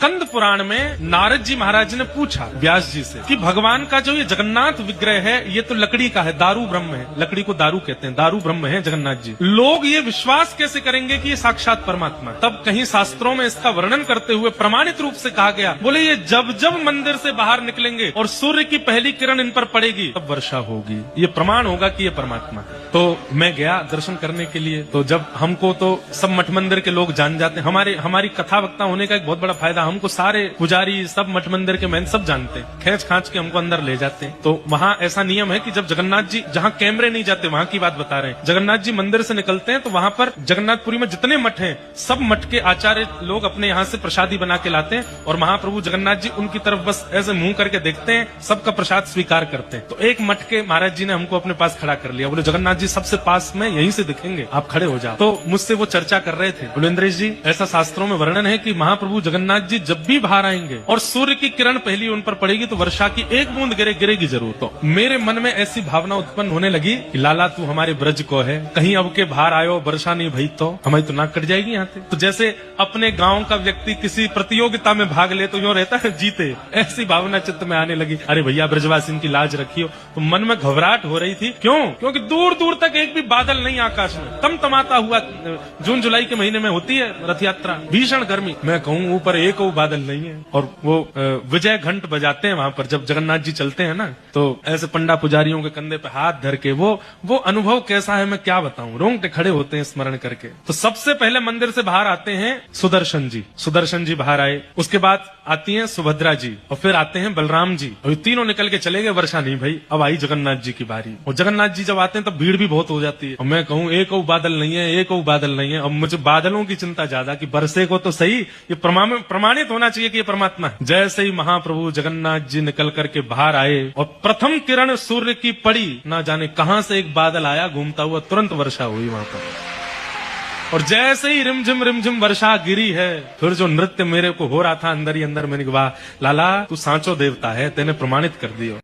स्कंद पुराण में नारद जी महाराज ने पूछा व्यास जी से कि भगवान का जो ये जगन्नाथ विग्रह है ये तो लकड़ी का है, दारू ब्रह्म है, लकड़ी को दारू कहते हैं, दारू ब्रह्म है जगन्नाथ जी। लोग ये विश्वास कैसे करेंगे कि ये साक्षात परमात्मा है? तब कहीं शास्त्रों में इसका वर्णन करते हुए प्रमाणित रूप से कहा गया, बोले ये जब जब मंदिर से बाहर निकलेंगे और सूर्य की पहली किरण इन पर पड़ेगी तब वर्षा होगी, ये प्रमाण होगा कि ये परमात्मा है। तो मैं गया दर्शन करने के लिए, तो जब हमको तो सब मठ मंदिर के लोग जान जाते हैं, हमारी कथा वक्ता होने का एक बहुत बड़ा फायदा, हमको सारे पुजारी सब मठ मंदिर के मैन सब जानते हैं, खींच खांच के हमको अंदर ले जाते हैं। तो वहाँ ऐसा नियम है कि जब जगन्नाथ जी, जहाँ कैमरे नहीं जाते वहाँ की बात बता रहे हैं, जगन्नाथ जी मंदिर से निकलते हैं तो वहाँ पर जगन्नाथपुरी में जितने मठ हैं सब मठ के आचार्य लोग अपने यहाँ से प्रसादी बना के लाते हैं और महाप्रभु जगन्नाथ जी उनकी तरफ बस ऐसे मुंह करके देखते हैं, सबका प्रसाद स्वीकार करते हैं। तो एक मठ के महाराज जी ने हमको अपने पास खड़ा कर लिया, बोले जगन्नाथ जी सबसे पास में यहीं से दिखेंगे, आप खड़े हो जाओ। तो मुझसे वो चर्चा कर रहे थे, बोले इंद्रेश जी ऐसा शास्त्रों में वर्णन है कि महाप्रभु जगन्नाथ जी जब भी बाहर आएंगे और सूर्य की किरण पहली उन पर पड़ेगी तो वर्षा की एक बूंद गिरेगी जरूर। तो मेरे मन में ऐसी भावना उत्पन्न होने लगी कि लाला तू हमारे ब्रज को है, कहीं अब के बाहर आयो वर्षा नहीं भई तो हमारी तो नाक कट जाएगी यहाँ से। तो जैसे अपने गांव का व्यक्ति किसी प्रतियोगिता में भाग ले तो यूं रहता है जीते, ऐसी भावना चित्त में आने लगी, अरे भैया ब्रजवासी की लाज रखियो। तो मन में घबराहट हो रही थी, क्यों? क्योंकि दूर दूर तक एक भी बादल नहीं आकाश में, तमतमाता हुआ जून जुलाई के महीने में होती है रथ यात्रा, भीषण गर्मी, मैं कहूँ ऊपर एक बादल नहीं है। और वो विजय घंट बजाते हैं वहां पर जब जगन्नाथ जी चलते हैं ना, तो ऐसे पंडा पुजारियों के कंधे पे हाथ धर के वो अनुभव कैसा है मैं क्या बताऊं, रोंगटे खड़े होते हैं स्मरण करके। तो सबसे पहले मंदिर से बाहर आते हैं सुदर्शन जी बाहर आए, उसके बाद आती हैं सुभद्रा जी और फिर आते हैं बलराम जी, और तीनों निकल के चले गए, वर्षा नहीं भाई। अब आई जगन्नाथ जी की बारी, और जगन्नाथ जी जब आते हैं तब भीड़ भी बहुत हो जाती है, और मैं कहूँ एक बादल नहीं है, एक बादल नहीं है। अब मुझे बादलों की चिंता ज्यादा कि बरसे को तो सही, ये प्रमाणित होना चाहिए कि ये परमात्मा है। जैसे ही महाप्रभु जगन्नाथ जी निकल करके बाहर आए और प्रथम किरण सूर्य की पड़ी, ना जाने कहां से एक बादल आया घूमता हुआ, तुरंत वर्षा हुई वहां पर। और जैसे ही रिमझिम वर्षा गिरी है, फिर जो नृत्य मेरे को हो रहा था अंदर ही अंदर, मैंने कहा लाला तू सांचो देवता है, तेने प्रमाणित कर दियो।